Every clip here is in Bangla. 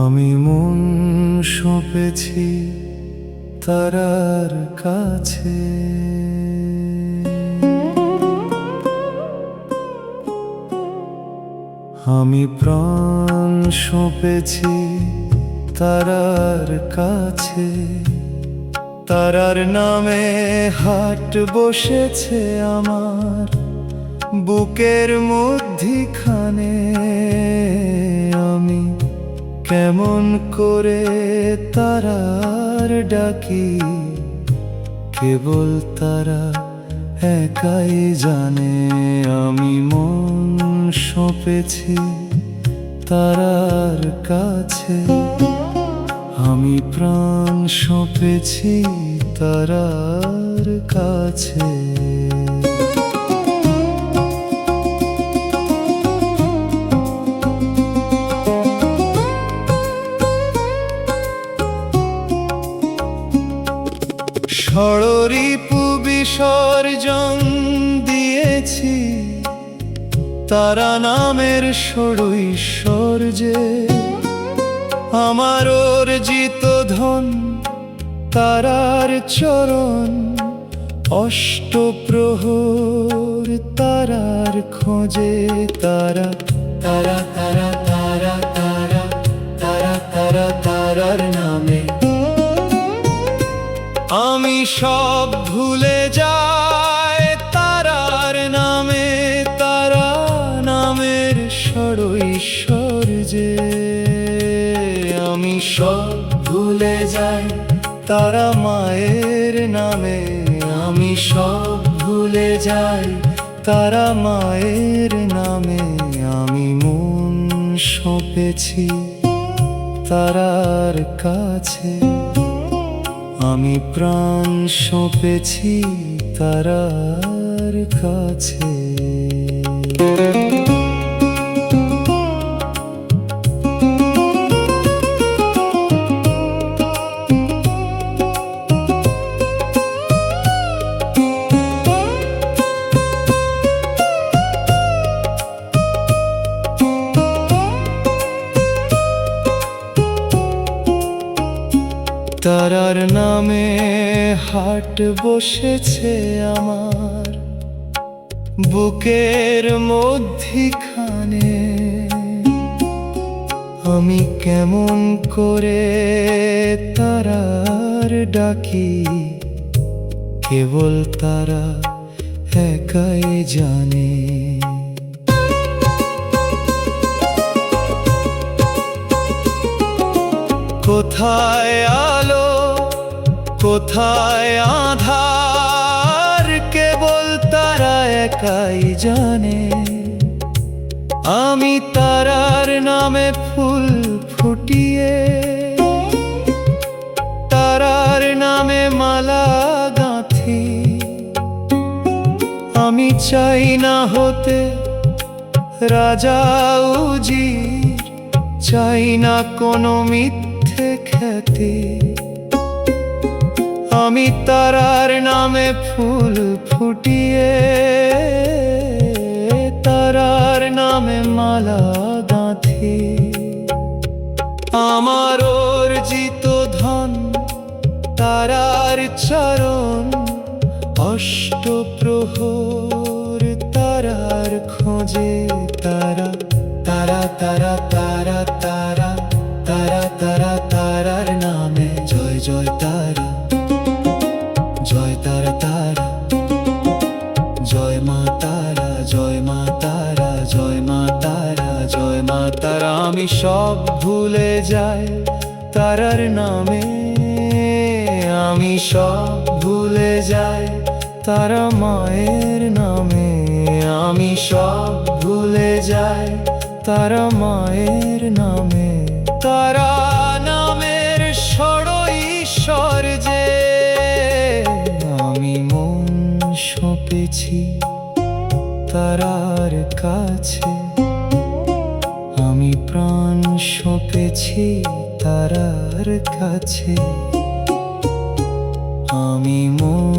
আমি মন সঁপেছি তারার কাছে, আমি প্রাণ সঁপেছি তারার কাছে। তারার নামে হাট বসেছে আমার বুকের মধ্যিখানে। আমি কেমন করে তারার ডাকি, কেবল তারা একাই জানে। আমি মন সঁপেছি তারার কাছে, আমি প্রাণ সঁপেছি তারার কাছে। ষড়রিপু বিসর্জন দিয়েছি তারা নামের ষড়ৈশ্বর্যে। আমার অর্জিত ধন তারার চরণ, অষ্টপ্রহর তারার খোঁজে। তারা তারা তারা তারা তারা তারা তারা তারার নামে আমি সব ভুলে যাই। তারার নামে, তারা নামের ষড়ৈশ্বর্যে আমি সব ভুলে যাই। তারা মায়ের নামে আমি সব ভুলে যাই। তারা মায়ের নামে আমি মন সঁপেছি তারার কাছে, আমি প্রাণ সঁপেছি তারার কাছে। তারার নামে হাট বসেছে আমার বুকের মধ্যিখানে। আমি কেমন করে তারার ডাকি, কেবল তারা একাই জানে। কোথায় আলো কোথায় আঁধার, কেবল তারা একাই জানে। আমি তারার নামে ফুল ফুটিয়ে, তারার নামে মালা গাঁথি। আমি চাই না হতে রাজা উজির, চাই না কোনো মিথ্যে খ্যাতি। আমি তারার নামে ফুল ফুটিয়ে, তারার নামে মালা গাঁথি। আমার অর্জিত ধন তারার চরণ, অষ্টপ্রহর তারার খোঁজে। তারা তারা তারা তারা তারা তারা তারা তারার নামে জয় জয় তারা, জয় তারা তারা, জয় মা তারা, জয় মা তারা, জয় মা তারা, জয় মা তারা। আমি সব ভুলে যাই তারার নামে, আমি সব ভুলে যাই তারা মায়ের নামে। আমি সব ভুলে যাই তারা মায়ের নামে। তারা নামের ষড়ৈশ্বর্যে আমি মন সঁপেছি তারার কাছে, আমি প্রাণ সঁপেছি তারার কাছে। আমি মন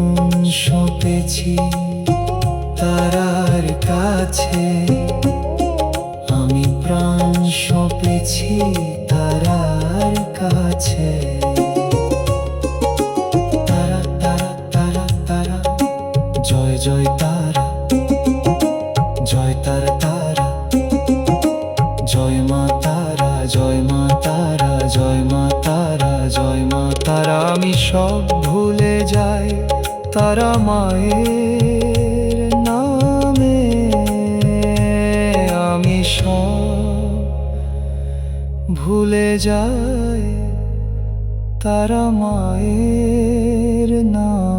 আছে। তারা তারা তারা তারা, জয় জয় তারা, জয় তারা তারা, জয় মা তারা, জয় মা তারা, জয় মা তারা, জয় মা তারা। আমি সব ভুলে যাই তারা মায়ের নামে, আমি সব ভুলে যাই তারা মায়ের নামে।